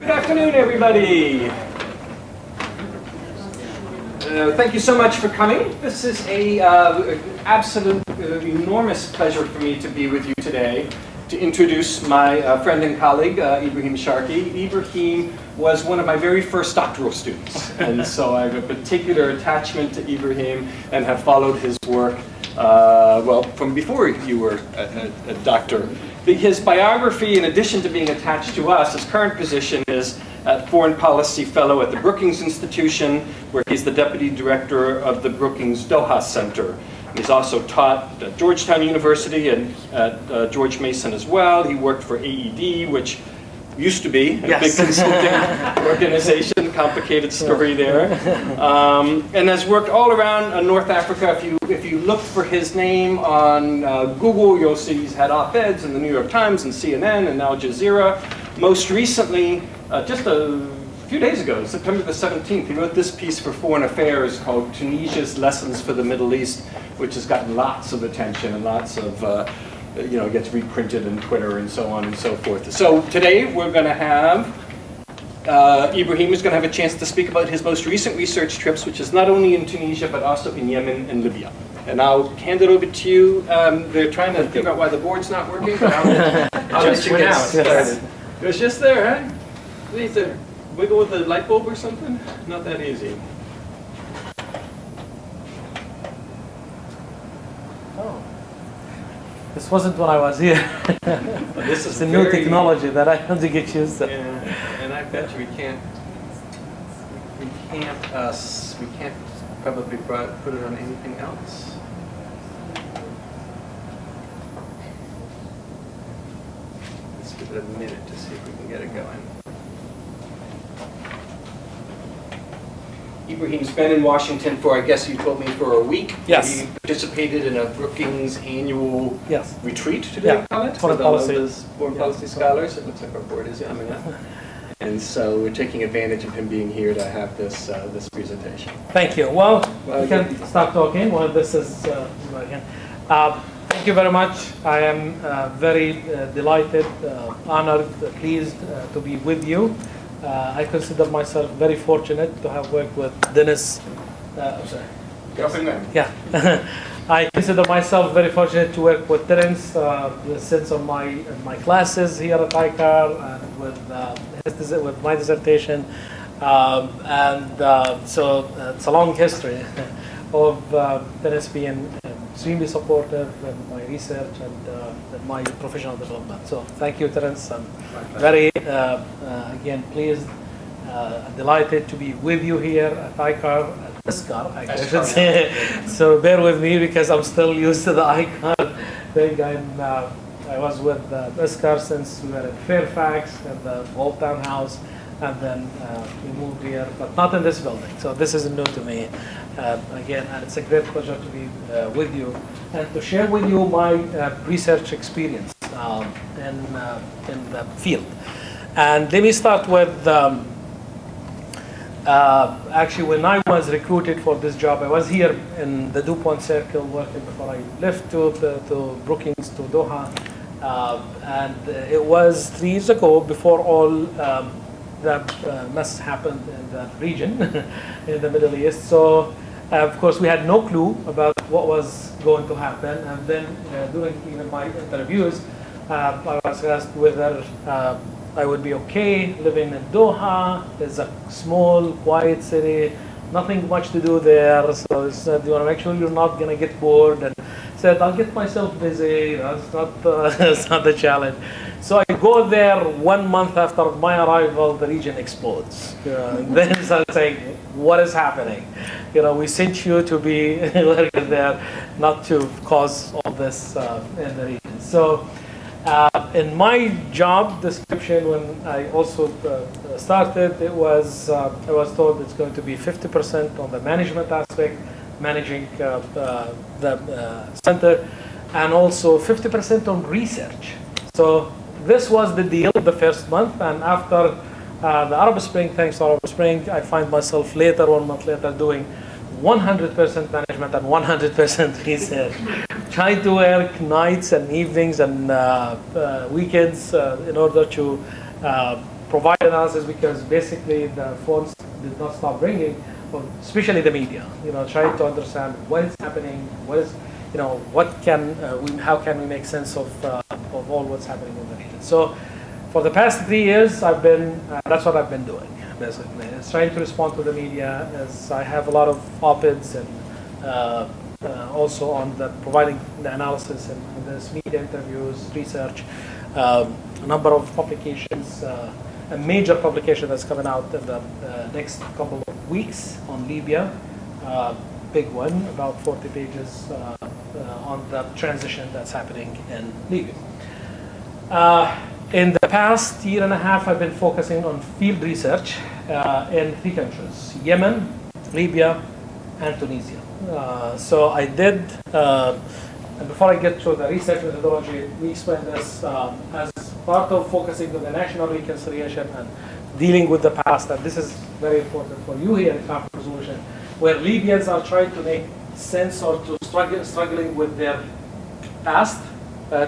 Good afternoon, everybody. Thank you so much for coming. This is a absolute enormous pleasure for me to be with you today to introduce my friend and colleague, Ibrahim Sharqieh. Ibrahim was one of my very first doctoral students, and so I have a particular attachment to Ibrahim and have followed his work, well, from before you were a doctor. His biography, in addition to being attached to us, his current position is Foreign Policy Fellow at the Brookings Institution, where he's the Deputy Director of the Brookings Doha Center. He's also taught at Georgetown University and at George Mason as well. He worked for AED, which used to be a big consulting organization, complicated story there. And has worked all around North Africa. If you look for his name on Google, you'll see he's had op-eds in the New York Times and CNN and Al Jazeera. Most recently, just a few days ago, September the 17th, he wrote this piece for Foreign Affairs called Tunisia's Lessons for the Middle East, which has gotten lots of attention and lots of it gets reprinted in Twitter and so on and so forth. So today we're going to have, Ibrahim is going to have a chance to speak about his most recent research trips, which is not only in Tunisia, but also in Yemen and Libya. And I'll hand it over to you. They're trying to figure out why the board's not working, but I'll let you get started. It was just there, huh? You need to wiggle with the light bulb or something? Not that easy. This wasn't when I was here. This is a new technology that I have to get used to. Yeah, and I bet you we can't probably put it on anything else. Let's give it a minute to see if we can get it going. Ibrahim's been in Washington for, I guess you told me, for a week. Yes. He participated in a Brookings annual retreat today, Foreign policy. Foreign policy scholars. It looks like our board is coming up. And so we're taking advantage of him being here to have this this presentation. Thank you. Well, we can start talking. Well, this is thank you very much. I am very delighted, honored, pleased to be with you. I consider myself very fortunate to have worked with Dennis. I'm sorry. Yeah. I consider myself very fortunate to work with Terence since on my classes here at ICAR and with my dissertation. So it's a long history of Terence being extremely supportive in my research and my professional development. So thank you, Terence. I'm very, again, pleased, delighted to be with you here at ICAR, at ISCAR, I should say. So bear with me because I'm still used to the ICAR thing. I was with ISCAR since we were at Fairfax at the Old Town House, and then we moved here, but not in this building. So this is new to me. Again, and it's a great pleasure to be with you and to share with you my research experience in the field. And let me start with, actually when I was recruited for this job, I was here in the DuPont Circle working before I left to Brookings, to Doha. And it was 3 years ago, before all that mess happened in that region in the Middle East. So, of course, we had no clue about what was going to happen. And then during even my interviews, I was asked whether I would be okay living in Doha. It's a small, quiet city, nothing much to do there. So I said, you want to make sure you're not going to get bored. And said, I'll get myself busy. It's not the challenge. So I go there 1 month after my arrival, the region explodes. And then I start saying, what is happening? We sent you to be working there, not to cause all this in the region. So in my job description, when I also started, I was told it's going to be 50% on the management aspect, managing the center, and also 50% on research. So this was the deal the first month, and after the Arab Spring, thanks to Arab Spring, I find myself 1 month later, doing 100% management and 100% research, trying to work nights and evenings and weekends in order to provide analysis because basically the phones did not stop ringing, well, especially the media. Trying to understand what is happening, how can we make sense of all what's happening in the region. So, for the past 3 years, that's what I've been doing basically. It's trying to respond to the media, as I have a lot of op-eds and also on providing the analysis and this media interviews, research, a number of publications. A major publication that's coming out in the next couple of weeks on Libya, big one, about 40 pages on the transition that's happening in Libya. In the past year and a half, I've been focusing on field research in 3 countries: Yemen, Libya, and Tunisia. So I did, and before I get to the research methodology, we explain this as part of focusing on the national reconciliation and dealing with the past, and this is very important for you here in conflict resolution, where Libyans are trying to make sense or to struggling with their past,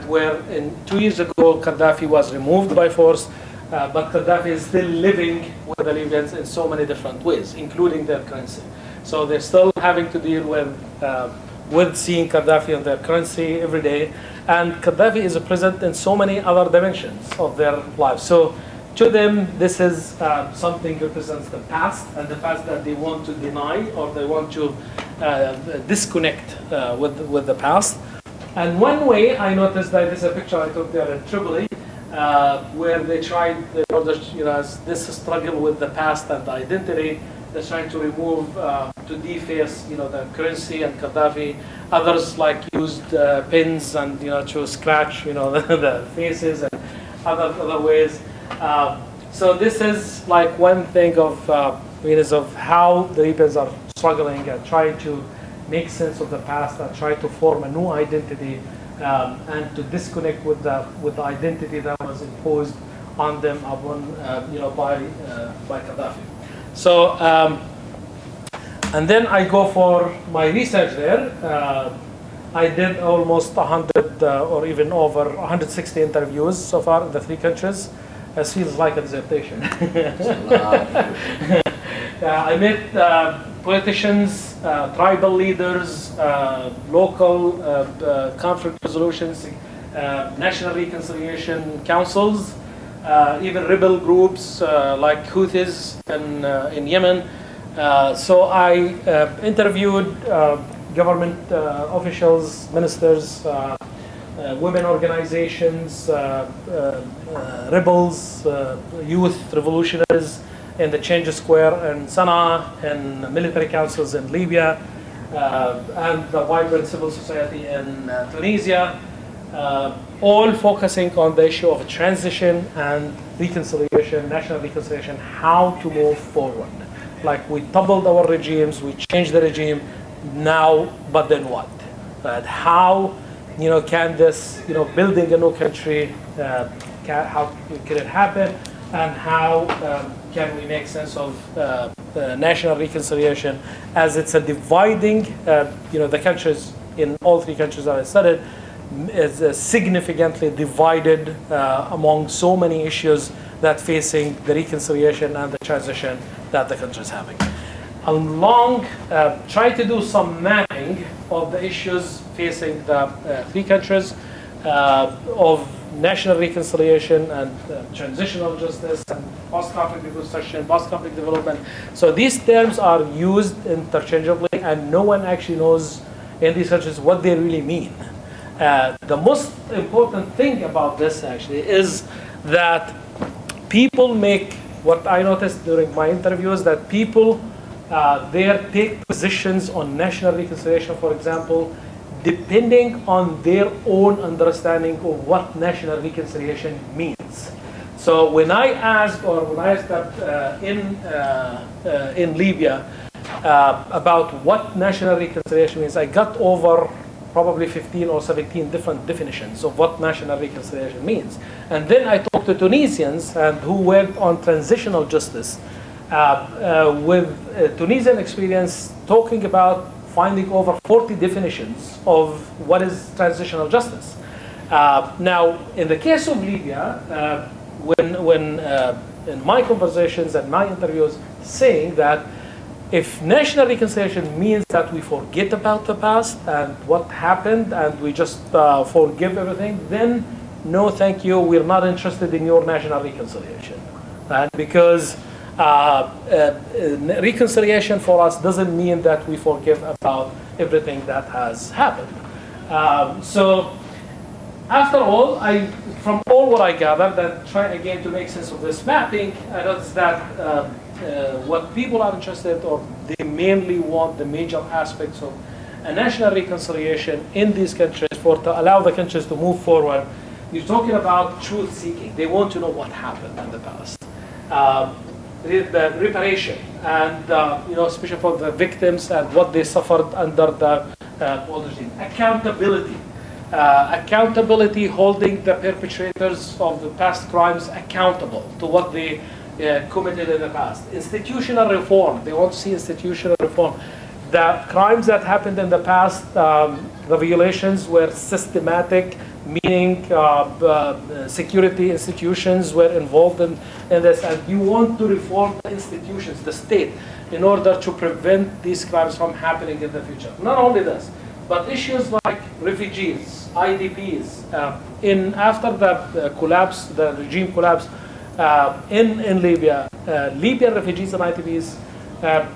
where 2 years ago Gaddafi was removed by force, but Gaddafi is still living with the Libyans in so many different ways, including their currency. So they're still having to deal with seeing Gaddafi on their currency every day, and Gaddafi is present in so many other dimensions of their lives. So to them, this is something that represents the past, and the past that they want to deny or they want to disconnect with the past. And one way I noticed that this is a picture I took there in Tripoli, where they tried, this struggle with the past and the identity. They're trying to remove, to deface, the currency and Gaddafi. Others used pins and to scratch, the faces and other ways. So this is one thing of how the Libyans are struggling and trying to make sense of the past and try to form a new identity and to disconnect with the identity that was imposed on them by Gaddafi. So and then I go for my research there. I did almost 100 or even over 160 interviews so far in the 3 countries. It feels like a dissertation. I met politicians, tribal leaders, local conflict resolutions, national reconciliation councils, even rebel groups like Houthis in Yemen. So I interviewed government officials, ministers, women organizations, rebels, youth revolutionaries in the Change Square in Sana'a, and military councils in Libya, and the vibrant civil society in Tunisia, all focusing on the issue of transition and reconciliation, national reconciliation, how to move forward. We toppled our regimes, we changed the regime, now, but then what? How can this, building a new country, how can it happen, and how can we make sense of national reconciliation, as it's a dividing, the countries, in all 3 countries that I studied, is significantly divided among so many issues that facing the reconciliation and the transition that the country is having. Try to do some mapping of the issues facing the 3 countries of national reconciliation and transitional justice and post-conflict reconstruction, post-conflict development. So these terms are used interchangeably, and no one actually knows in these countries what they really mean. The most important thing about this actually is that people make, what I noticed during my interviews, that people there take positions on national reconciliation, for example, depending on their own understanding of what national reconciliation means. So when I asked in Libya about what national reconciliation means, I got over probably 15 or 17 different definitions of what national reconciliation means. And then I talked to Tunisians who worked on transitional justice with Tunisian experience, talking about finding over 40 definitions of what is transitional justice. Now, in the case of Libya, when in my conversations and my interviews saying that if national reconciliation means that we forget about the past and what happened and we just forgive everything, then no, thank you, we're not interested in your national reconciliation. Right? Because reconciliation for us doesn't mean that we forgive about everything that has happened. So after all, from all what I gathered, and try again to make sense of this mapping, I noticed that what people are interested, or they mainly want the major aspects of a national reconciliation in these countries to allow the countries to move forward. You're talking about truth seeking. They want to know what happened in the past. The reparation, and especially for the victims and what they suffered under the old regime. Accountability. Accountability, holding the perpetrators of the past crimes accountable to what they committed in the past. Institutional reform. They want to see institutional reform. The crimes that happened in the past, the violations were systematic, meaning security institutions were involved in this, and you want to reform the institutions, the state, in order to prevent these crimes from happening in the future. Not only this, but issues like refugees, IDPs. After the collapse, the regime collapse in Libya, Libyan refugees and IDPs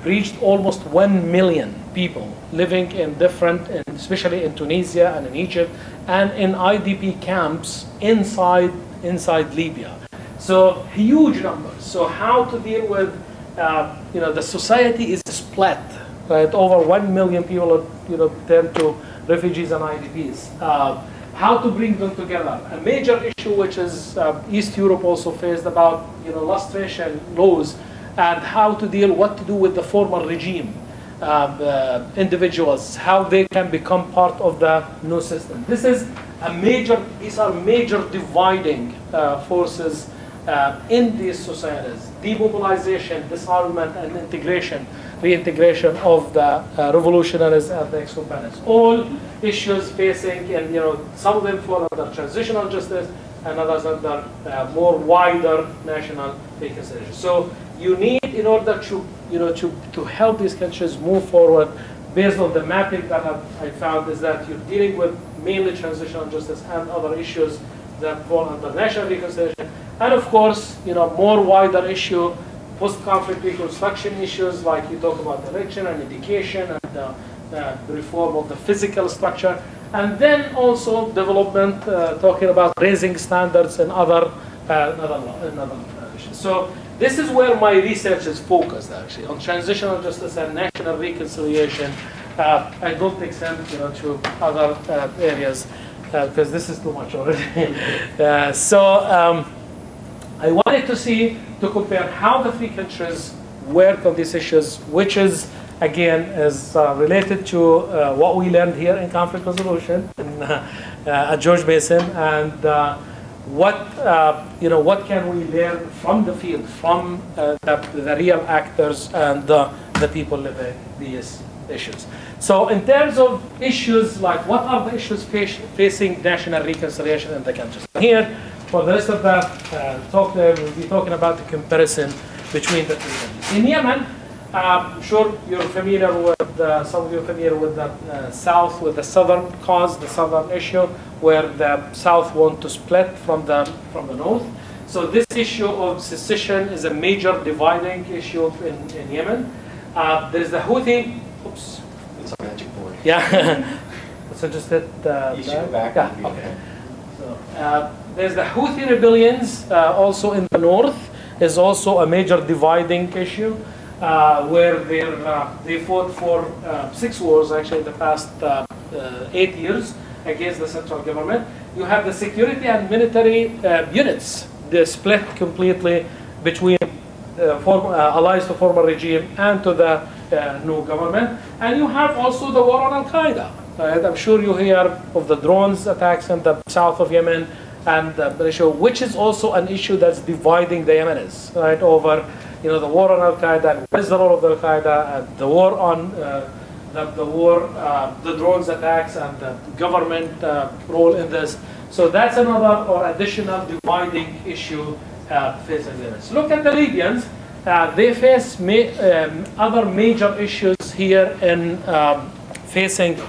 reached almost 1 million people living in different, especially in Tunisia and in Egypt, and in IDP camps inside Libya. So huge numbers. So how to deal with, the society is split, right? Over 1 million people, turn to refugees and IDPs. How to bring them together? A major issue, which is East Europe also faced, about lustration laws, and how to deal, what to do with the former regime individuals, how they can become part of the new system. These are major dividing forces in these societies. Demobilization, disarmament, and reintegration of the revolutionaries and the ex-combatants. All issues facing, and some of them fall under transitional justice, and others under more wider national reconciliation. So you need, in order to help these countries move forward, based on the mapping that I found, is that you're dealing with mainly transitional justice and other issues that fall under national reconciliation, and of course, more wider issue, post-conflict reconstruction issues, like you talk about election and education and the reform of the physical structure, and then also development, talking about raising standards and other issues. So this is where my research is focused, actually, on transitional justice and national reconciliation. I don't extend, to other areas because this is too much already. I wanted to compare how the three countries work on these issues, which is, again, is related to what we learned here in conflict resolution at George Mason, and what can we learn from the field, from the real actors and the people living these issues. So in terms of issues, like what are the issues facing national reconciliation in the countries? Here, for the rest of the talk, we'll be talking about the comparison between the three countries. In Yemen, I'm sure you're familiar with, some of you are familiar with the South, with the Southern cause, the Southern issue, where the South want to split from the North. So this issue of secession is a major dividing issue in Yemen. There's the Houthi. Oops. It's a magic board. Yeah. So just hit. You should go back. Yeah. Okay. So there's the Houthi rebellions also in the north. Is also a major dividing issue. Where they fought for 6 wars, actually, in the past 8 years against the central government. You have the security and military units. They split completely between allies to former regime and to the new government. And you have also the war on Al-Qaeda. Right? I'm sure you hear of the drones attacks in the south of Yemen, and the issue, which is also an issue that's dividing the Yemenis, right, over the war on Al-Qaeda, and what is the role of Al-Qaeda, and the war on the drones attacks, and the government role in this. So that's another or additional dividing issue facing limits. Look at the Libyans. They face other major issues here in facing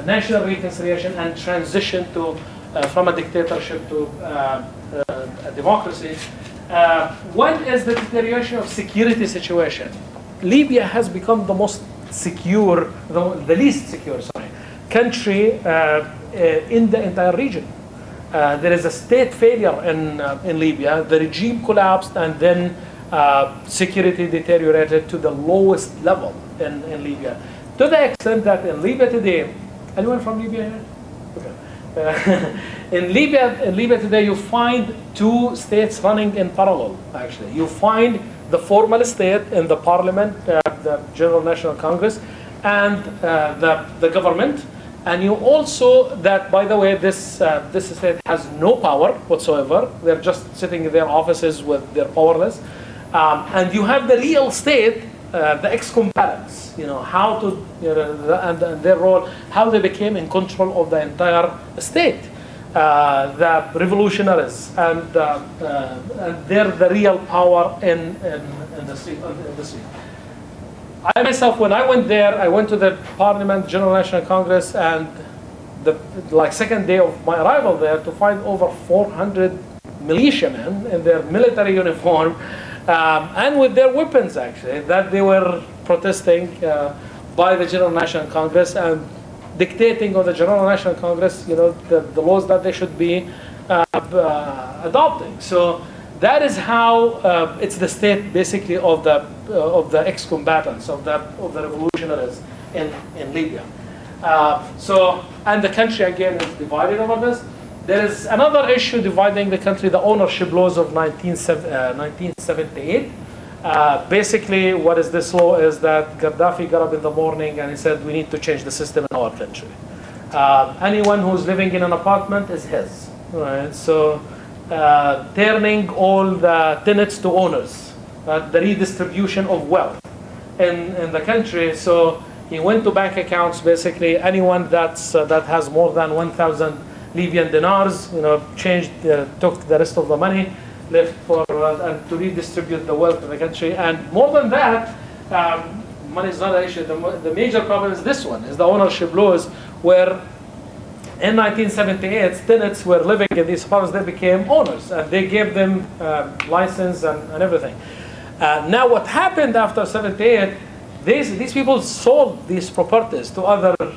national reconciliation and transition to from a dictatorship to a democracy. One is the deterioration of security situation. Libya has become the most secure, the least secure, country in the entire region. There is a state failure in Libya. The regime collapsed, and then security deteriorated to the lowest level in Libya. To the extent that in Libya today, anyone from Libya here? Okay. In Libya today, you find two states running in parallel. Actually, you find the formal state in the parliament, the General National Congress, and the government. And you also, that by the way, this state has no power whatsoever. They're just sitting in their offices they're powerless. And you have the real state, the ex-combatants, how to, and their role, how they became in control of the entire state. The revolutionaries, and they're the real power in the street. I myself, when I went there, I went to the Parliament, General National Congress, and the second day of my arrival there, to find over 400 militiamen in their military uniform, and with their weapons, actually, that they were protesting by the General National Congress and dictating on the General National Congress, the laws that they should be adopting. So that is how it's the state, basically, of the ex-combatants, of the revolutionaries in Libya. And the country again is divided over this. There is another issue dividing the country: the ownership laws of 1978. Basically, what is this law is that Gaddafi got up in the morning and he said, we need to change the system in our country. Anyone who's living in an apartment is his. Right? So turning all the tenants to owners, the redistribution of wealth in the country. So he went to bank accounts, basically anyone that has more than 1,000 Libyan dinars, changed, took the rest of the money, left and to redistribute the wealth in the country. And more than that, money is not an issue. The major problem is this one, is the ownership laws, where in 1978, tenants were living in these apartments, they became owners, and they gave them license and everything. Now what happened after 78, these people sold these properties to others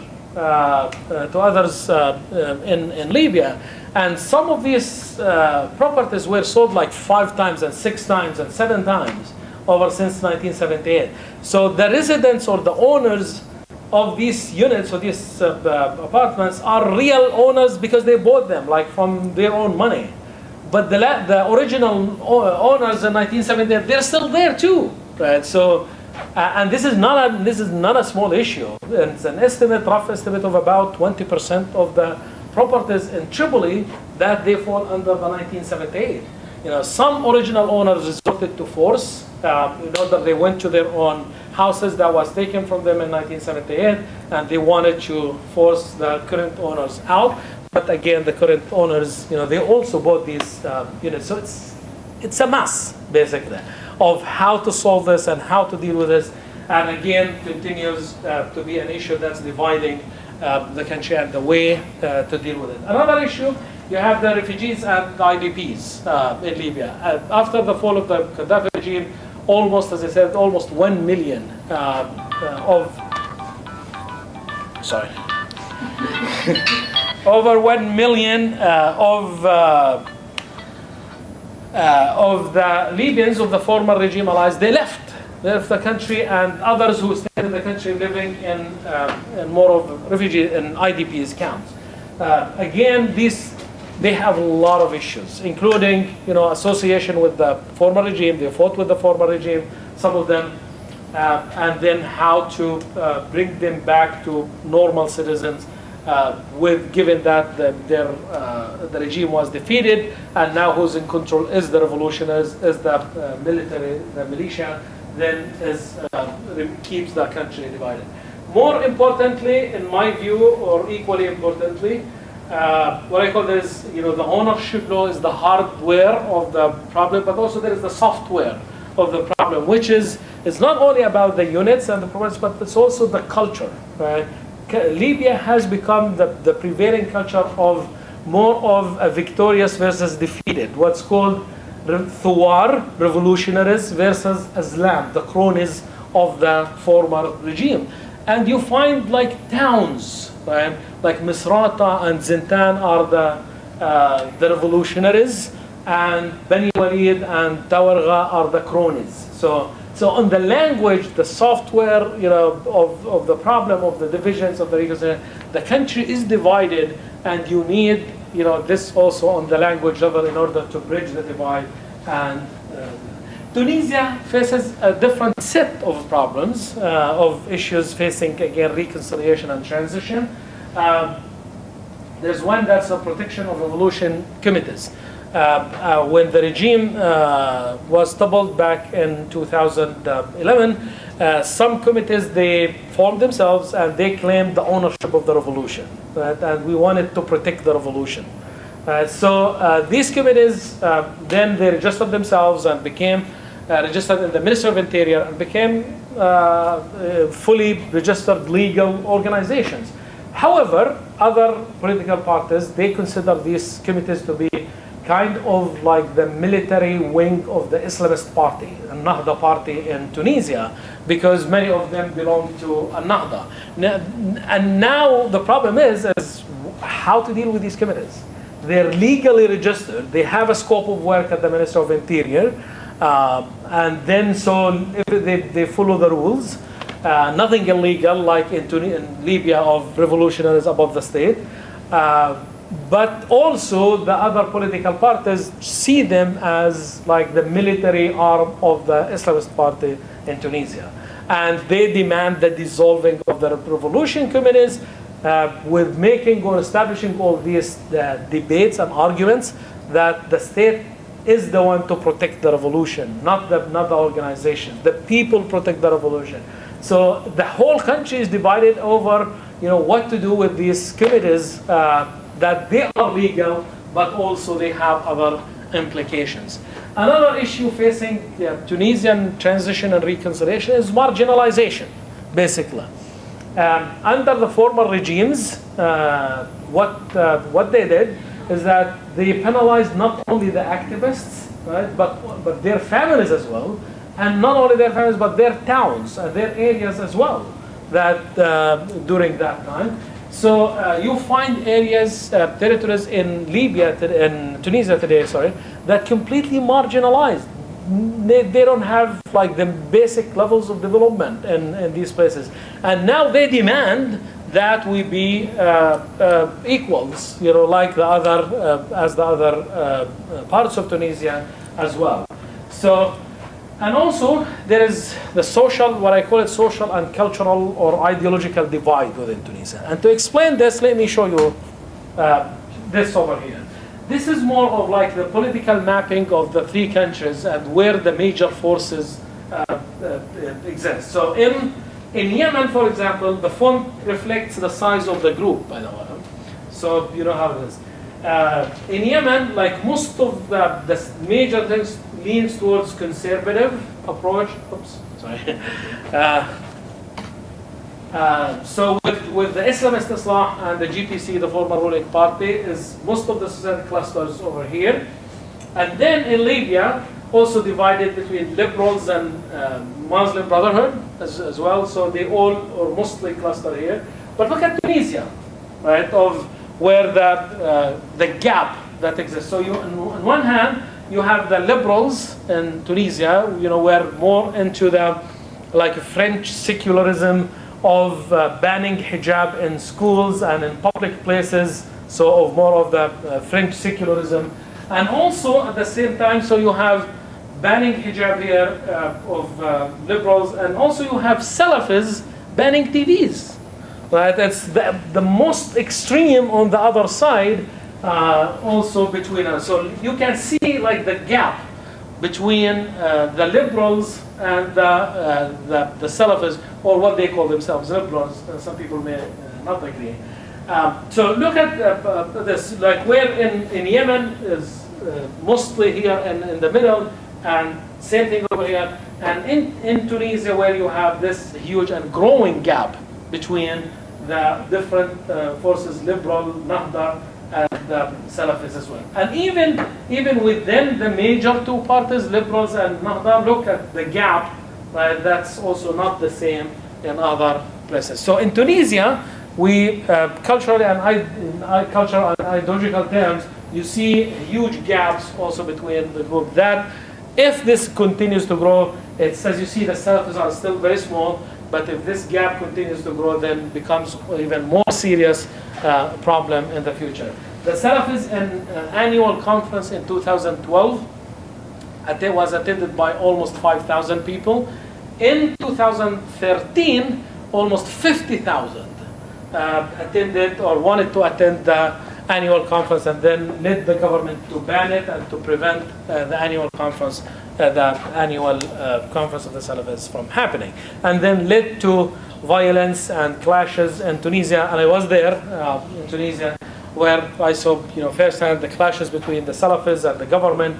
in Libya, and some of these properties were sold like 5 times and 6 times and 7 times over since 1978. So the residents or the owners of these units or these apartments are real owners because they bought them like from their own money. But the original owners in 1978, they're still there too, right? So. And this is not a small issue. It's an rough estimate of about 20% of the properties in Tripoli that they fall under the 1978. Some original owners resorted to force. They went to their own houses that was taken from them in 1978, and they wanted to force the current owners out. But again, the current owners, they also bought these units. So it's a mess, basically, of how to solve this and how to deal with this, and again continues to be an issue that's dividing the country and the way to deal with it. Another issue, you have the refugees and the IDPs in Libya. After the fall of the Gaddafi regime, almost 1 million over 1 million of the Libyans of the former regime allies, they left the country, and others who stayed in the country living in more of refugee and IDPs camps. Again, they have a lot of issues, including association with the former regime. They fought with the former regime, some of them, and then how to bring them back to normal citizens. Given that the regime was defeated, and now who's in control is the revolutionaries, is the military, the militia, then keeps the country divided. More importantly, in my view, or equally importantly, what I call this, the ownership law is the hardware of the problem, but also there is the software of the problem, which is it's not only about the units and the problems, but it's also the culture. Right? Libya has become the prevailing culture of more of a victorious versus defeated, what's called Thuwar, revolutionaries, versus Islam, the cronies of the former regime. And you find like towns, right? Like Misrata and Zintan are the revolutionaries, and Bani Walid and Tawargha are the cronies. So on the language, the software, of the problem of the divisions of the regions, the country is divided, and you need, this also on the language level in order to bridge the divide. And Tunisia faces a different set of problems, of issues facing, again, reconciliation and transition. There's one that's the protection of revolution committees. When the regime was toppled back in 2011, some committees, they formed themselves and they claimed the ownership of the revolution. Right? And we wanted to protect the revolution. So these committees, then they registered themselves and became registered in the Ministry of Interior and became fully registered legal organizations. However, other political parties, they consider these committees to be kind of like the military wing of the Islamist party, the Nahda party in Tunisia, because many of them belong to Nahda. And now the problem is how to deal with these committees. They're legally registered. They have a scope of work at the Ministry of Interior. And then so if they follow the rules, nothing illegal like in Libya of revolutionaries above the state. But also the other political parties see them as like the military arm of the Islamist party in Tunisia. And they demand the dissolving of the revolution committees with making or establishing all these debates and arguments that the state is the one to protect the revolution, not the organization. The people protect the revolution. So the whole country is divided over, what to do with these committees that they are legal, but also they have other implications. Another issue facing Tunisian transition and reconciliation is marginalization, basically. Under the former regimes, what they did is that they penalized not only the activists, right, but their families as well, and not only their families, but their towns and their areas as well. That during that time. So you find areas, territories in Libya, in Tunisia today, that completely marginalized. They don't have like the basic levels of development in these places. And now they demand that we be equals, like the other, as the other parts of Tunisia as well. So, and also there is the social, what I call it social and cultural or ideological divide within Tunisia. And to explain this, let me show you this over here. This is more of like the political mapping of the three countries and where the major forces exist. So in Yemen, for example, the font reflects the size of the group, by the way. So you know how it is. In Yemen, like most of the major things leans towards conservative approach. Oops, sorry. So with the Islamist Islah and the GPC, the former ruling party, is most of the society clusters over here. And then in Libya, also divided between liberals and Muslim Brotherhood as well. So they all are mostly clustered here. But look at Tunisia, right, of where the gap that exists. So on one hand, you have the liberals in Tunisia, were more into the like French secularism of banning hijab in schools and in public places, so of more of the French secularism. And also at the same time, so you have banning hijab here of liberals, and also you have Salafis banning TVs. Right? That's the most extreme on the other side, also between us. So you can see like the gap between the liberals and the Salafis, or what they call themselves, liberals. Some people may not agree. So look at this, like where in Yemen is mostly here in the middle, and same thing over here. And in Tunisia, where you have this huge and growing gap between the different forces, liberal, Nahda, and the Salafis as well. And even within the major two parties, liberals and Nahda, look at the gap, right? That's also not the same in other places. So in Tunisia, we culturally and cultural and ideological terms, you see huge gaps also between the group. That if this continues to grow, it's as you see, the Salafis are still very small. But if this gap continues to grow, then it becomes even more serious problem in the future. The Salafis annual conference in 2012 was attended by almost 5,000 people. In 2013, almost 50,000 attended or wanted to attend the annual conference, and then led the government to ban it and to prevent the annual conference, the annual conference of the Salafis from happening, and then led to violence and clashes in Tunisia. And I was there in Tunisia, where I saw, firsthand the clashes between the Salafis and the government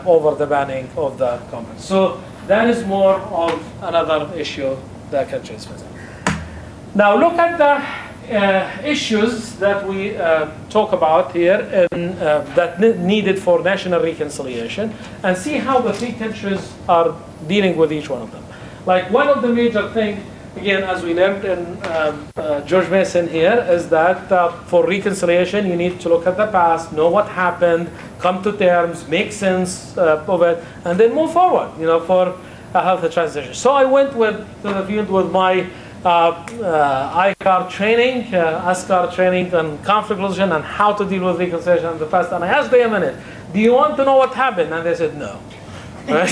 over the banning of the conference. So that is more of another issue the country is facing. Now look at the issues that we talk about here and that needed for national reconciliation, and see how the three countries are dealing with each one of them. Like one of the major things, again, as we learned in George Mason here, is that for reconciliation, you need to look at the past, know what happened, come to terms, make sense of it, and then move forward, for a healthy transition. So I went to the field with my ICAR training, ASCAR training on conflict resolution and how to deal with reconciliation in the past. And I asked them a minute, do you want to know what happened? And they said no. Right?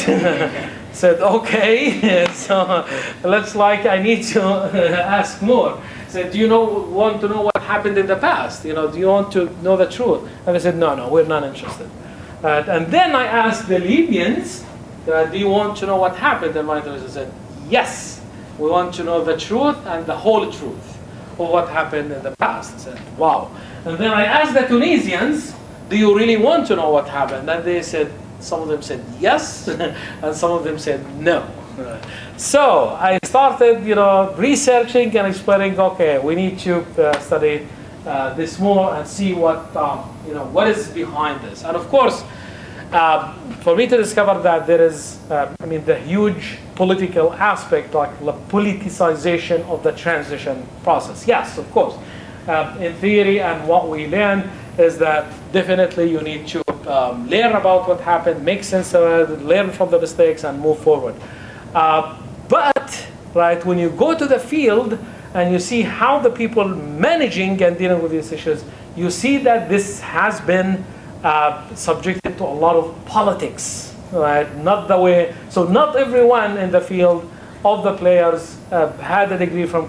Said, okay, so I need to ask more. Said, do you want to know what happened in the past? Do you want to know the truth? And they said, no, we're not interested. And then I asked the Libyans, do you want to know what happened? And my interviewer said, yes. We want to know the truth and the whole truth of what happened in the past. I said, wow. And then I asked the Tunisians, do you really want to know what happened? And they said, some of them said yes, and some of them said no. So I started, researching and exploring, okay, we need to study this more and see what is behind this. And of course, for me to discover that there is, the huge political aspect, like the politicization of the transition process. Yes, of course. In theory, and what we learn is that definitely you need to learn about what happened, make sense of it, learn from the mistakes, and move forward. But, right, when you go to the field and you see how the people managing and dealing with these issues, you see that this has been subjected to a lot of politics, right? Not the way. So not everyone in the field of the players had a degree from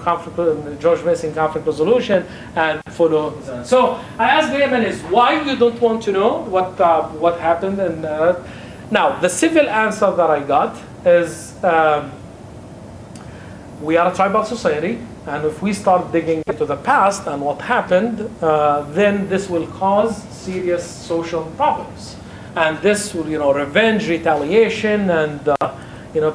George Mason conflict resolution and follow. So I asked the Yemenis, why you don't want to know what happened? And now the civil answer that I got is we are a tribal society. And if we start digging into the past and what happened, then this will cause serious social problems. And this will, revenge, retaliation, and,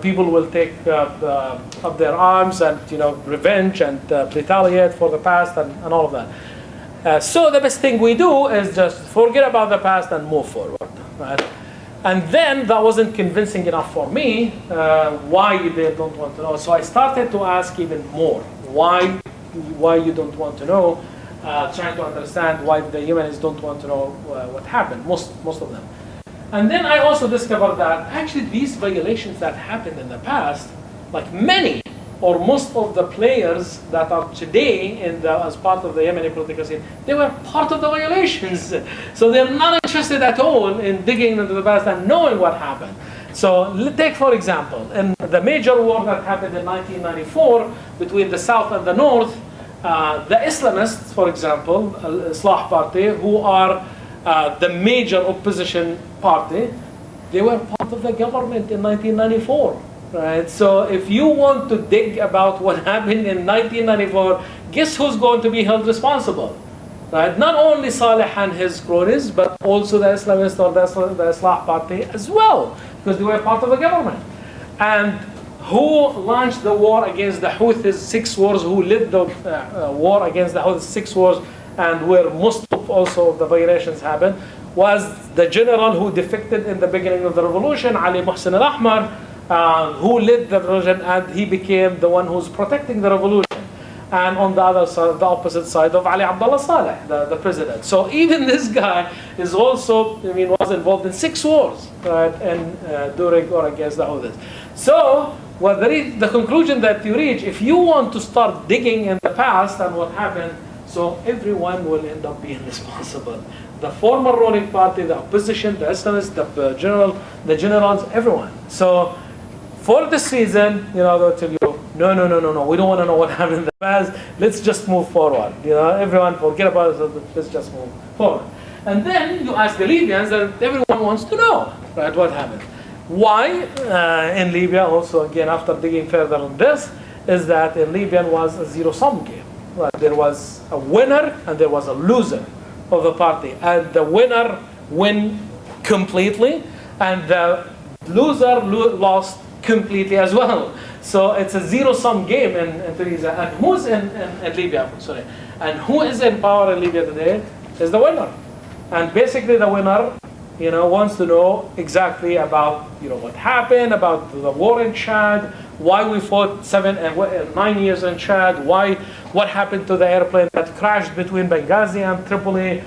people will take up their arms and, revenge and retaliate for the past and all of that. So the best thing we do is just forget about the past and move forward, right? And then that wasn't convincing enough for me, why they don't want to know. So I started to ask even more. Why you don't want to know, trying to understand why the Yemenis don't want to know what happened, most of them. And then I also discovered that actually these violations that happened in the past, like many or most of the players that are today as part of the Yemeni political scene, they were part of the violations. So they're not interested at all in digging into the past and knowing what happened. So take, for example, in the major war that happened in 1994 between the South and the North, the Islamists, for example, Islah Party, who are the major opposition party, they were part of the government in 1994. Right? So if you want to dig about what happened in 1994, guess who's going to be held responsible? Right? Not only Saleh and his cronies, but also the Islamists or the Islah Party as well, because they were part of the government. And who launched the war against the Houthis, 6 wars, who led the war against the Houthis, 6 wars, and where most of also of the violations happened, was the general who defected in the beginning of the revolution, Ali Muhsin al-Ahmar, who led the revolution, and he became the one who's protecting the revolution. And on the other side, the opposite side of Ali Abdullah Saleh, the president. So even this guy is also, was involved in 6 wars, right, and during or against the Houthis. So what the conclusion that you reach, if you want to start digging in the past and what happened, so everyone will end up being responsible. The former ruling party, the opposition, the Islamists, the generals, everyone. So for this reason, they'll tell you, no, we don't want to know what happened in the past. Let's just move forward. Everyone forget about it. Let's just move forward. And then you ask the Libyans, and everyone wants to know, right, what happened. Why in Libya, also again, after digging further on this, is that in Libya was a zero-sum game. Right? There was a winner and there was a loser of the party. And the winner win completely, and the loser lost completely as well. So it's a zero-sum game in Tunisia. And who's in Libya? Sorry. And who is in power in Libya today is the winner. And basically the winner, wants to know exactly about, what happened, about the war in Chad, why we fought 9 years in Chad, what happened to the airplane that crashed between Benghazi and Tripoli,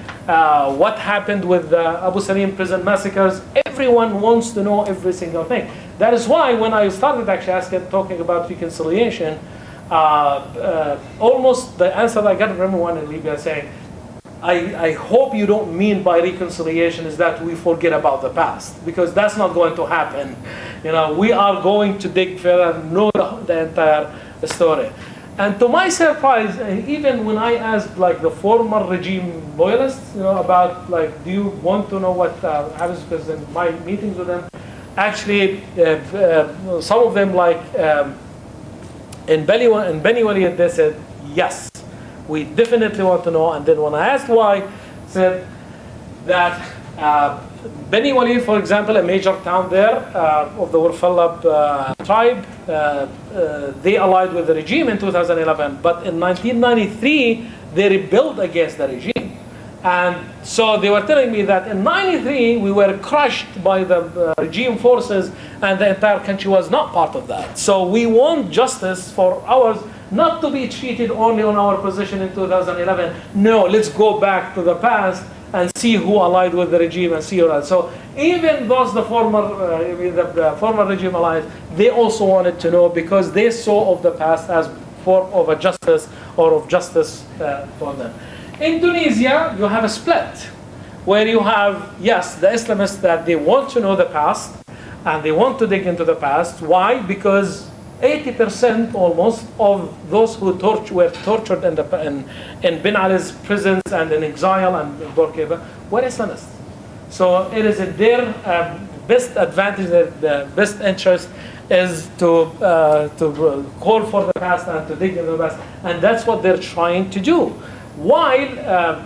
what happened with the Abu Salim prison massacres. Everyone wants to know every single thing. That is why when I started actually talking about reconciliation, almost the answer I got from everyone in Libya saying, I hope you don't mean by reconciliation is that we forget about the past, because that's not going to happen. We are going to dig further and know the entire story. And to my surprise, even when I asked like the former regime loyalists, about like, do you want to know what happens? Because in my meetings with them, actually, some of them like in Beni Walid, they said yes. We definitely want to know. And then when I asked why, said that Beni Walid, for example, a major town there of the Warfallab tribe, they allied with the regime in 2011. But in 1993, they rebelled against the regime. And so they were telling me that in 93, we were crushed by the regime forces, and the entire country was not part of that. So we want justice for ours, not to be treated only on our position in 2011. No, let's go back to the past and see who allied with the regime and see who else. So even those the former regime allies, they also wanted to know, because they saw of the past as form of a justice or of justice for them. In Tunisia, you have a split, where you have, yes, the Islamists that they want to know the past, and they want to dig into the past. Why? Because 80% almost of those who were tortured in Ben Ali's prisons and in exile and in Bourguiba were Islamists. So it is in their best advantage, the best interest is to call for the past and to dig into the past. And that's what they're trying to do. While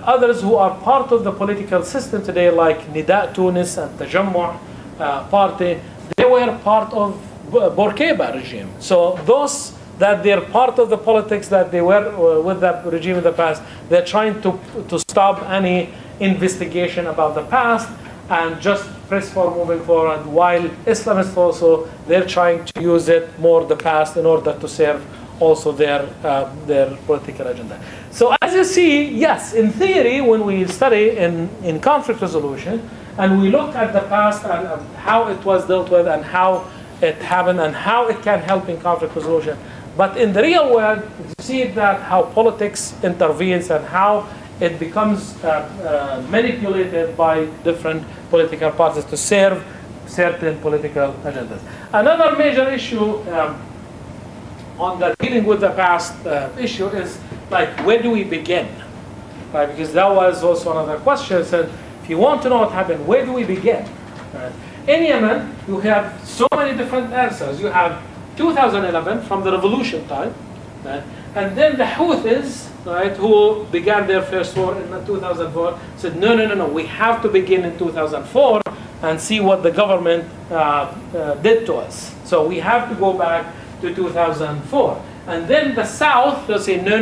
others who are part of the political system today, like Nida Tunis and Tajammu party, they were part of Bourguiba regime. So those that they're part of the politics that they were with the regime in the past, they're trying to stop any investigation about the past and just press for moving forward, while Islamists also, they're trying to use it more the past in order to serve also their political agenda. So as you see, yes, in theory, when we study in conflict resolution and we look at the past and how it was dealt with and how it happened and how it can help in conflict resolution, but in the real world, you see that how politics intervenes and how it becomes manipulated by different political parties to serve certain political agendas. Another major issue on the dealing with the past issue is like, where do we begin? Right? Because that was also another question. So if you want to know what happened, where do we begin? Right? In Yemen, you have so many different answers. You have 2011 from the revolution time, right? And then the Houthis, right, who began their first war in 2004, said, no, we have to begin in 2004 and see what the government did to us. So we have to go back to 2004. And then the South, they'll say, no,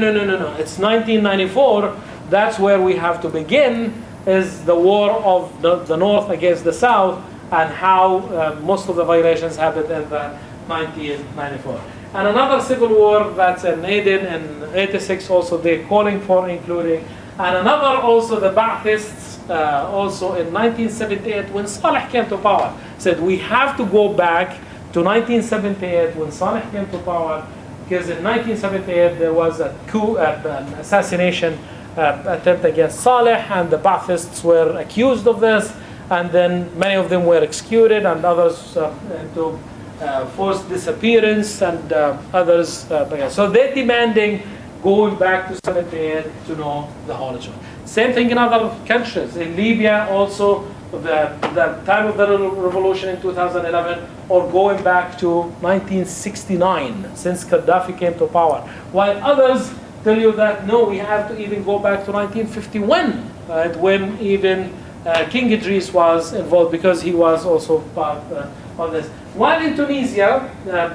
it's 1994, that's where we have to begin, is the war of the North against the South, and how most of the violations happened in the 1994. And another civil war that's in Aden in 86, also they're calling for including. And another also, the Ba'athists, also in 1978, when Saleh came to power, said we have to go back to 1978 when Saleh came to power, because in 1978 there was a coup, an assassination attempt against Saleh, and the Ba'athists were accused of this, and then many of them were executed, and others into forced disappearance, and others. So they're demanding going back to 78 to know the whole truth. Same thing in other countries. In Libya also, the time of the revolution in 2011, or going back to 1969, since Gaddafi came to power. While others tell you that, no, we have to even go back to 1951, right, when even King Idris was involved, because he was also part of this. While in Tunisia,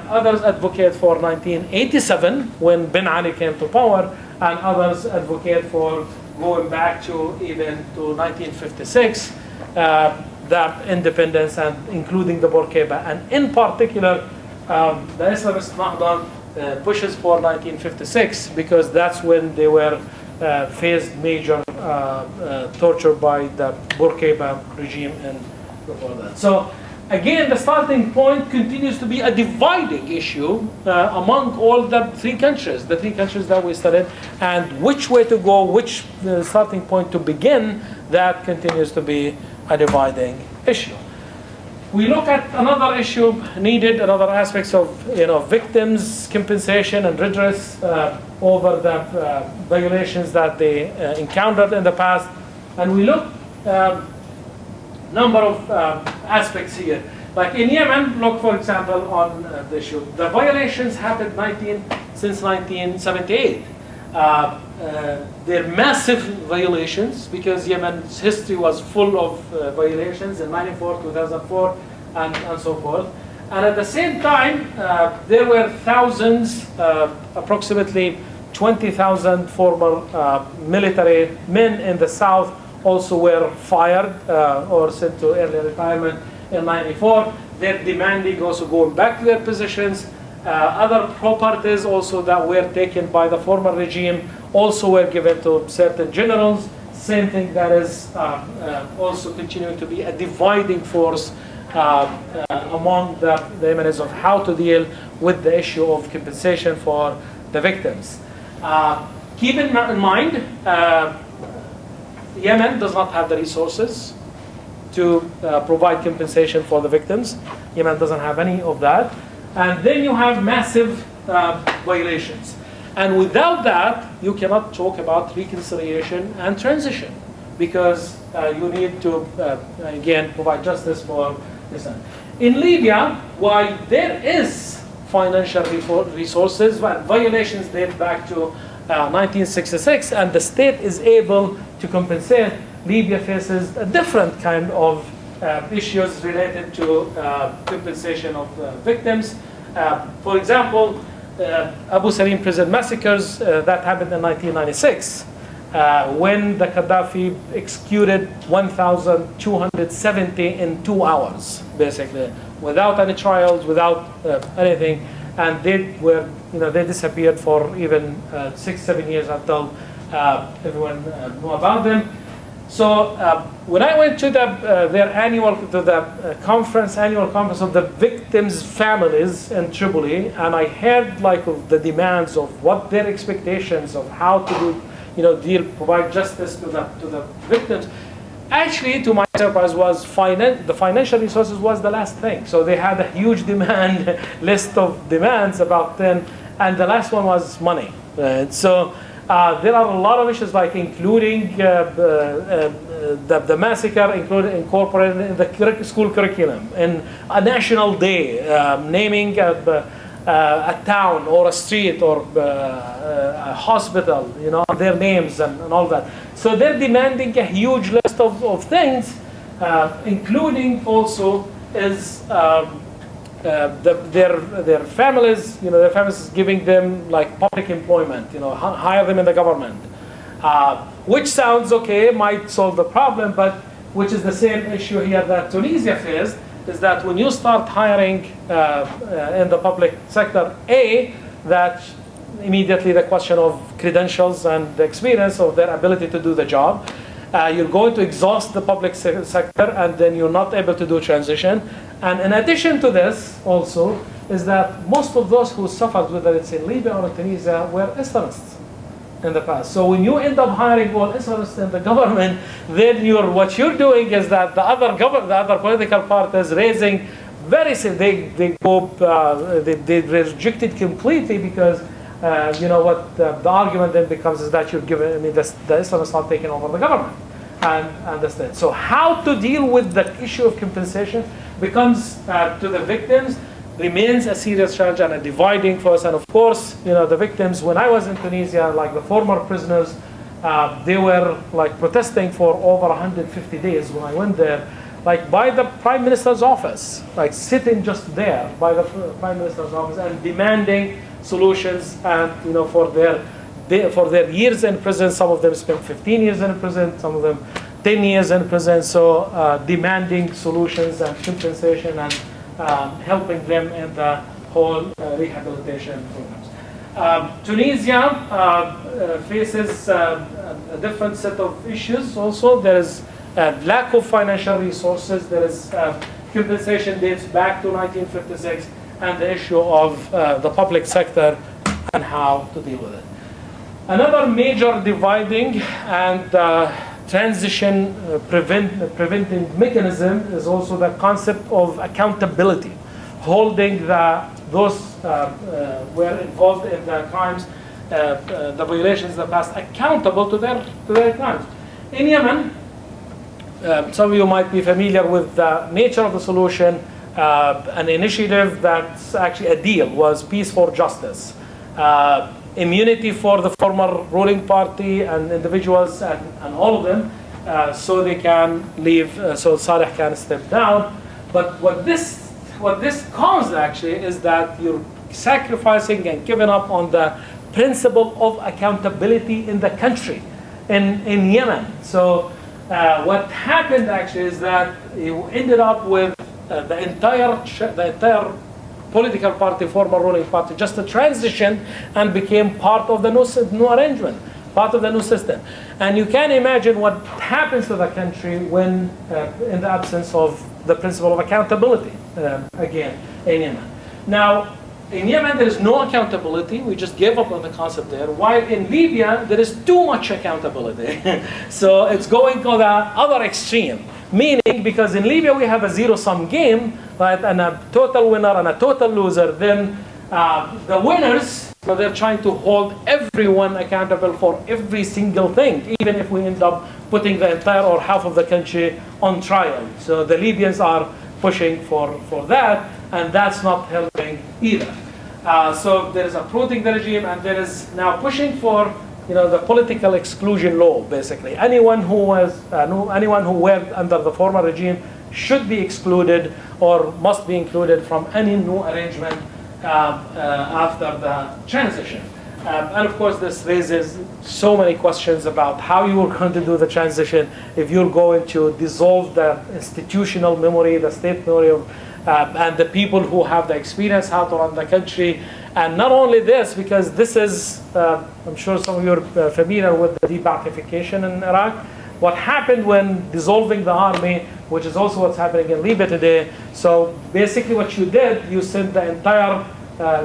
others advocate for 1987, when Ben Ali came to power, and others advocate for going back to even to 1956, the independence, and including the Bourguiba. And in particular, the Islamist Nahda pushes for 1956, because that's when they were faced major torture by the Bourguiba regime and before that. So again, the starting point continues to be a dividing issue among all the three countries that we studied, and which way to go, which starting point to begin, that continues to be a dividing issue. We look at another issue needed, another aspects of victims' compensation and redress over the violations that they encountered in the past, and we look number of aspects here. Like in Yemen, look for example on the issue. The violations happened since 1978. They're massive violations, because Yemen's history was full of violations in 94, 2004, and so forth. And at the same time, there were thousands, approximately 20,000 former military men in the south also were fired or sent to early retirement in 94. They're demanding also going back to their positions. Other properties also that were taken by the former regime also were given to certain generals. Same thing, that is also continuing to be a dividing force among the Yemenis of how to deal with the issue of compensation for the victims. Keep in mind, Yemen does not have the resources to provide compensation for the victims. Yemen doesn't have any of that. And then you have massive violations. And without that, you cannot talk about reconciliation and transition, because you need to, again, provide justice for this. In Libya, while there is financial resources, but violations date back to 1966, and the state is able to compensate, Libya faces a different kind of issues related to compensation of victims. For example, Abu Sarim prison massacres that happened in 1996, when the Gaddafi executed 1,270 in 2 hours, basically, without any trials, without anything, and they were, they disappeared for even 6-7 years until everyone knew about them. So when I went to their annual conference of the victims' families in Tripoli, and I heard like of the demands of what their expectations of how to do, provide justice to the victims. Actually, to my surprise, was the financial resources was the last thing. So they had a huge demand list of demands, about 10, and the last one was money. So. There are a lot of issues, like including the massacre, incorporated in the school curriculum, and a national day, naming a town or a street or a hospital, their names and all that. So they're demanding a huge list of things, including also is their families, their families is giving them like public employment, hire them in the government, which sounds okay, might solve the problem, but which is the same issue here that Tunisia faced, is that when you start hiring in the public sector, that immediately the question of credentials and the experience of their ability to do the job. You're going to exhaust the public sector, and then you're not able to do transition. And in addition to this, also, is that most of those who suffered, whether it's in Libya or in Tunisia, were Islamists in the past. So when you end up hiring all Islamists in the government, then what you're doing is that the other political parties raising they reject it completely because the argument then becomes is that the Islamists are taking over the government and the state. So how to deal with the issue of compensation becomes to the victims remains a serious challenge and a dividing force. And of course, the victims, when I was in Tunisia, like the former prisoners, they were like protesting for over 150 days when I went there, like by the Prime Minister's office, like sitting just there by the Prime Minister's office and demanding solutions. And for their years in prison, some of them spent 15 years in prison, some of them 10 years in prison. So demanding solutions and compensation and helping them in the whole rehabilitation programs. Tunisia faces a different set of issues also. There is lack of financial resources. There is compensation dates back to 1956, and the issue of the public sector and how to deal with it. Another major dividing and transition preventing mechanism is also the concept of accountability, holding those were involved in the crimes, the violations of the past, accountable to their crimes. In Yemen, some of you might be familiar with the nature of the solution. An initiative that's actually a deal was peace for justice. Immunity for the former ruling party and individuals and all of them, so they can leave, so Saleh can step down. But what this caused actually is that you're sacrificing and giving up on the principle of accountability in the country, in Yemen. So what happened actually is that you ended up with the entire political party, former ruling party, just a transition and became part of the new arrangement, part of the new system. And you can imagine what happens to the country when, in the absence of the principle of accountability, again, in Yemen. Now, in Yemen, there is no accountability. We just gave up on the concept there. While in Libya, there is too much accountability. So it's going to the other extreme. Meaning, because in Libya we have a zero-sum game, right, and a total winner and a total loser, then the winners, they're trying to hold everyone accountable for every single thing, even if we end up putting the entire or half of the country on trial. So the Libyans are pushing for that, and that's not helping either. So there is uprooting the regime, and there is now pushing for the political exclusion law, basically. Anyone who worked under the former regime should be excluded or must be included from any new arrangement after the transition. And of course, this raises so many questions about how you are going to do the transition, if you're going to dissolve the institutional memory, the state memory of and the people who have the experience how to run the country. And not only this, because this is, I'm sure some of you are familiar with the de-Ba'athification in Iraq. What happened when dissolving the army, which is also what's happening in Libya today. So basically what you did, you sent the entire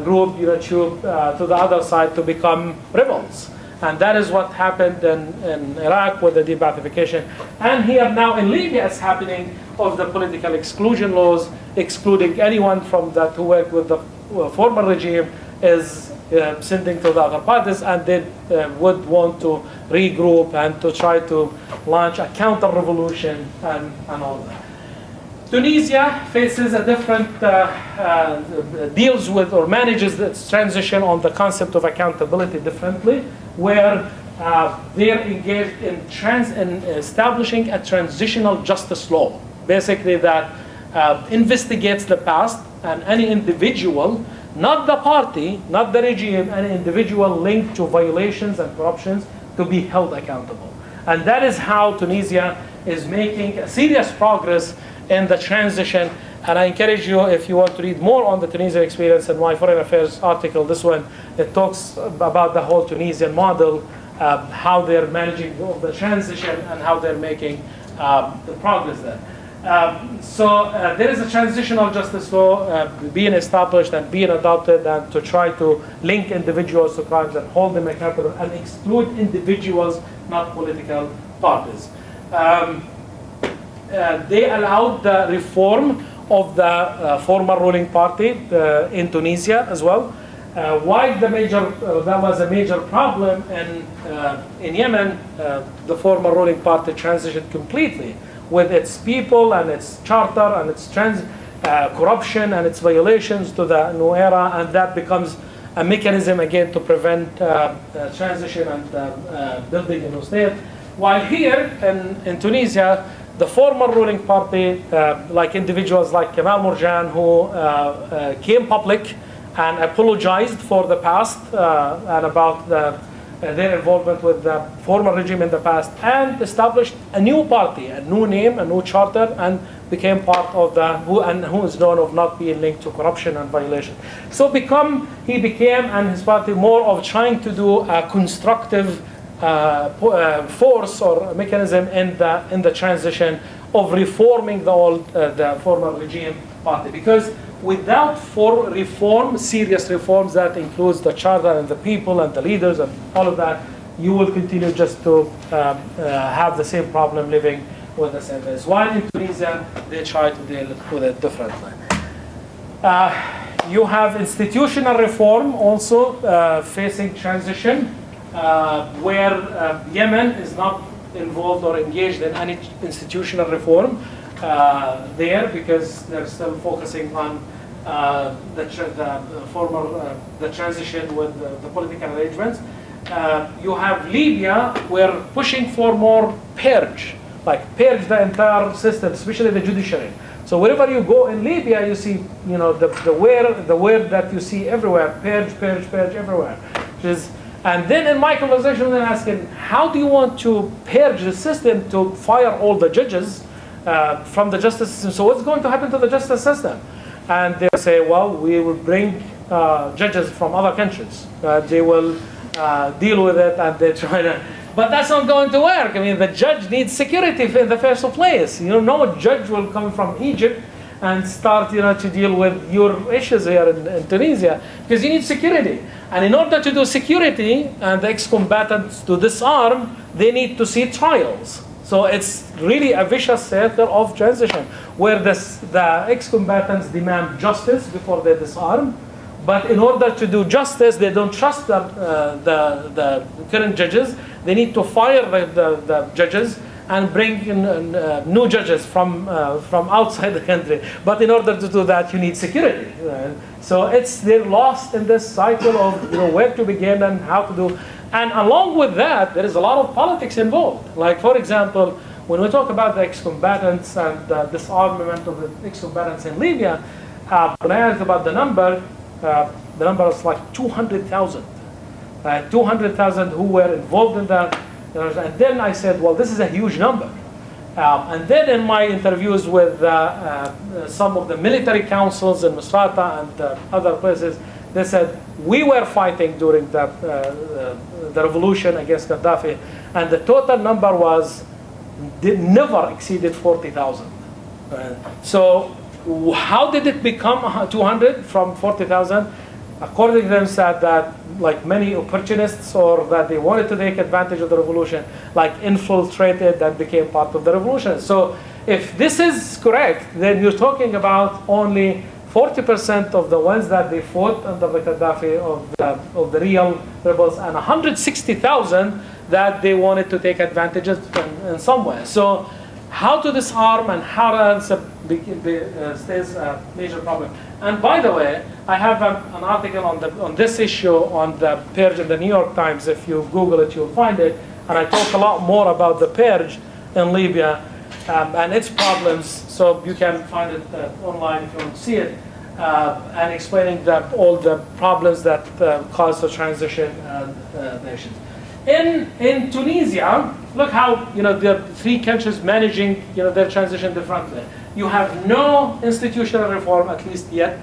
group to the other side to become rebels. And that is what happened in Iraq with the de-Ba'athification. And here now in Libya it's happening of the political exclusion laws, excluding anyone from that who worked with the former regime is sending to the other parties, and they would want to regroup and to try to launch a counter-revolution and all that. Tunisia faces a different, deals with or manages its transition on the concept of accountability differently, where they're engaged in establishing a transitional justice law, basically that investigates the past and any individual, not the party, not the regime, any individual linked to violations and corruptions to be held accountable. And that is how Tunisia is making a serious progress in the transition. And I encourage you, if you want to read more on the Tunisian experience in my Foreign Affairs article, this one, it talks about the whole Tunisian model, how they're managing the transition and how they're making the progress there. So there is a transitional justice law being established and being adopted, and to try to link individuals to crimes and hold them accountable and exclude individuals, not political parties. They allowed the reform of the former ruling party in Tunisia as well. Why that was a major problem in Yemen, the former ruling party transitioned completely with its people and its charter and its corruption and its violations to the new era, and that becomes a mechanism again to prevent transition and building a new state. While here in Tunisia, the former ruling party, like individuals like Kemal Mourjan, who came public and apologized for the past and about their involvement with the former regime in the past, and established a new party, a new name, a new charter, and became part of who is known of not being linked to corruption and violation. So he became and his party more of trying to do a constructive force or mechanism in the transition of reforming the former regime party, because without serious reforms that includes the charter and the people and the leaders and all of that, you will continue just to have the same problem living with the same ways. While in Tunisia, they try to deal with it differently. You have institutional reform also facing transition, where Yemen is not involved or engaged in any institutional reform there, because they're still focusing on the transition with the political arrangements. You have Libya, we're pushing for more purge the entire system, especially the judiciary. So wherever you go in Libya, you see, the word that you see everywhere, purge everywhere. And then in my conversation, they're asking, how do you want to purge the system to fire all the judges from the justice system? So what's going to happen to the justice system? And they say, well, we will bring judges from other countries. They will deal with it, and they try to. But that's not going to work. I mean, the judge needs security in the first place. No judge will come from Egypt and start, to deal with your issues here in Tunisia, because you need security. And in order to do security and the ex-combatants to disarm, they need to see trials. So it's really a vicious circle of transition, where the ex-combatants demand justice before they disarm. But in order to do justice, they don't trust the current judges. They need to fire the judges and bring in new judges from outside the country. But in order to do that, you need security. So they're lost in this cycle of where to begin and how to do. And along with that, there is a lot of politics involved. Like, for example, when we talk about the ex-combatants and the disarmament of the ex-combatants in Libya, when I asked about the number is like 200,000. 200,000 who were involved in that. And then I said, well, this is a huge number. And then in my interviews with some of the military councils in Misrata and other places, they said, we were fighting during the revolution against Gaddafi, and the total number never exceeded 40,000. So how did it become 200 from 40,000? According to them, said that like many opportunists, or that they wanted to take advantage of the revolution, infiltrated and became part of the revolution. So if this is correct, then you're talking about only 40% of the ones that they fought under the Gaddafi of the real rebels, and 160,000 that they wanted to take advantage of in some way. So how to disarm and how to answer stays a major problem. And by the way, I have an article on this issue on the purge in the New York Times. If you Google it, you'll find it. And I talk a lot more about the purge in Libya and its problems. So you can find it online if you want to see it. And explaining all the problems that cause the transition nations. In Tunisia, look how the three countries managing their transition differently. You have no institutional reform, at least yet,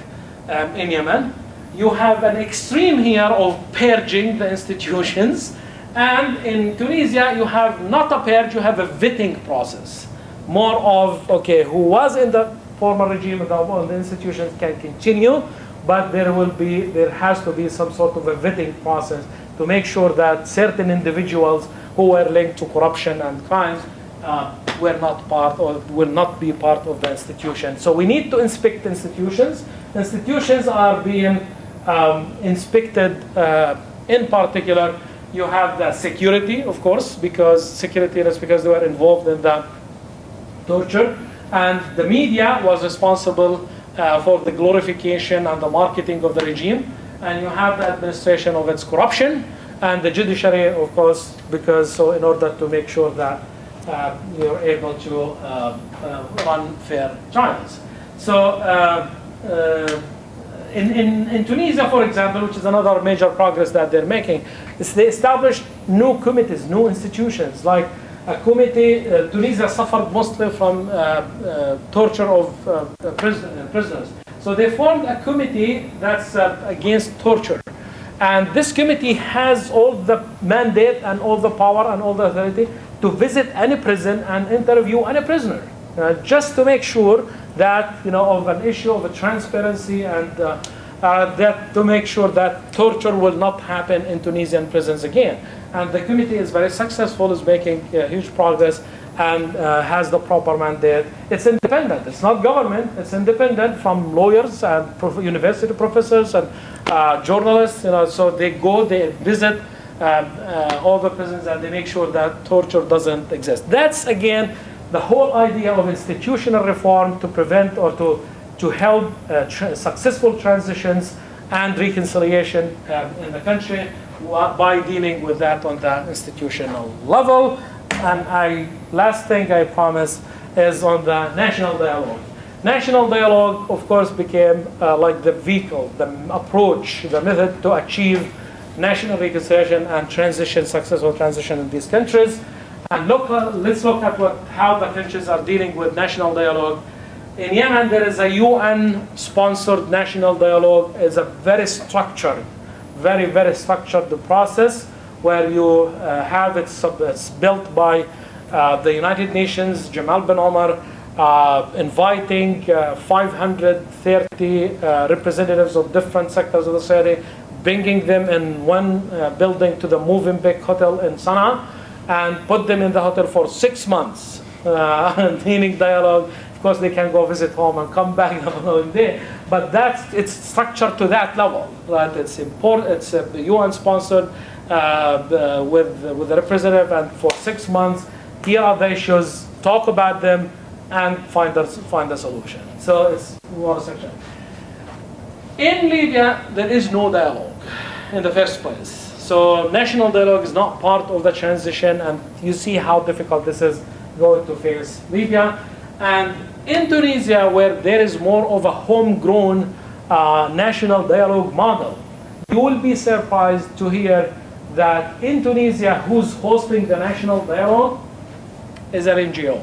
in Yemen. You have an extreme here of purging the institutions, and in Tunisia you have not a purge, you have a vetting process. More of who was in the former regime, the institutions can continue, but there has to be some sort of a vetting process to make sure that certain individuals who were linked to corruption and crimes were not part or will not be part of the institution. So we need to inspect institutions. Institutions are being inspected. In particular, you have the security, of course, because they were involved in the torture. And the media was responsible for the glorification and the marketing of the regime. And you have the administration of its corruption, and the judiciary, of course, in order to make sure that you're able to run fair trials. So in Tunisia, for example, which is another major progress that they're making, is they established new committees, new institutions, like a committee. Tunisia suffered mostly from torture of prisoners. So they formed a committee that's against torture. And this committee has all the mandate and all the power and all the authority to visit any prison and interview any prisoner, just to make sure that, of an issue of a transparency and that to make sure that torture will not happen in Tunisian prisons again. And the committee is very successful, is making huge progress, and has the proper mandate. It's independent. It's not government. It's independent from lawyers and university professors and journalists. So they go, they visit all the prisons, and they make sure that torture doesn't exist. That's again the whole idea of institutional reform to prevent or to help successful transitions and reconciliation in the country by dealing with that on the institutional level. And last thing I promise is on the national dialogue. National dialogue, of course, became like the vehicle, the approach, the method to achieve national reconciliation and successful transition in these countries. And let's look at how the countries are dealing with national dialogue. In Yemen, there is a UN-sponsored national dialogue. It's a very structured, very structured process where you have it's built by the United Nations, Jamal Ben Omar, inviting 530 representatives of different sectors of the society, bringing them in one building to the Movenpick Hotel in Sana'a, and put them in the hotel for 6 months, meaning dialogue. Of course, they can go visit home and come back the following day, but it's structured to that level. Right? It's important. It's UN-sponsored with the representative, and for 6 months, here are the issues, talk about them, and find a solution. So it's one section. In Libya, there is no dialogue in the first place. So national dialogue is not part of the transition, and you see how difficult this is going to face Libya. And in Tunisia, where there is more of a homegrown national dialogue model, you will be surprised to hear that in Tunisia, who's hosting the national dialogue is an NGO.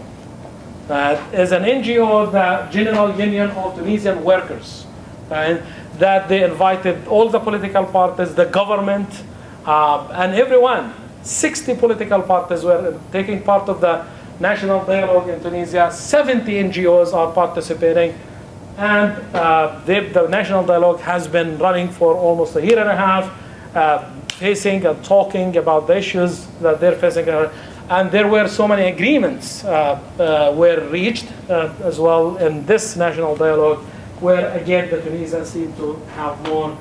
Is an NGO, the General Union of Tunisian Workers, and that they invited all the political parties, the government, and everyone. 60 political parties were taking part of the national dialogue in Tunisia. 70 NGOs are participating, and the national dialogue has been running for almost a year and a half, facing and talking about the issues that they're facing. And there were so many agreements were reached as well in this national dialogue, where again the Tunisians seem to have more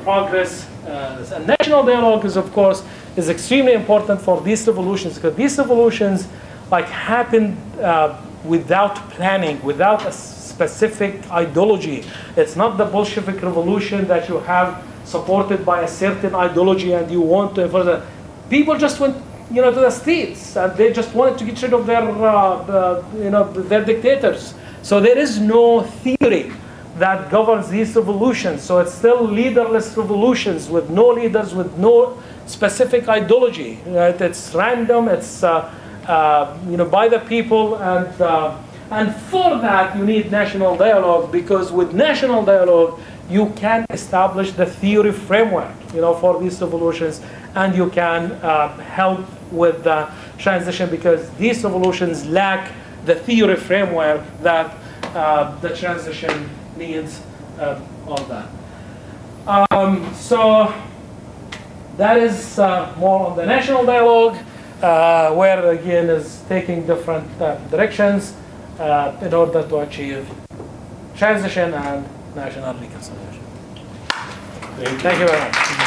progress. And national dialogue is, of course, extremely important for these revolutions, because these revolutions like happened without planning, without a specific ideology. It's not the Bolshevik revolution that you have supported by a certain ideology and you want to enforce it. People just went, to the streets and they just wanted to get rid of their dictators. So there is no theory that governs these revolutions. So it's still leaderless revolutions with no leaders, with no specific ideology. Right? It's random. It's by the people, and for that you need national dialogue, because with national dialogue you can establish the theory framework, for these revolutions, and you can help with the transition, because these revolutions lack the theory framework that the transition needs. All that. So that is more on the national dialogue, where again is taking different directions in order to achieve transition and national reconciliation. Thank you very much.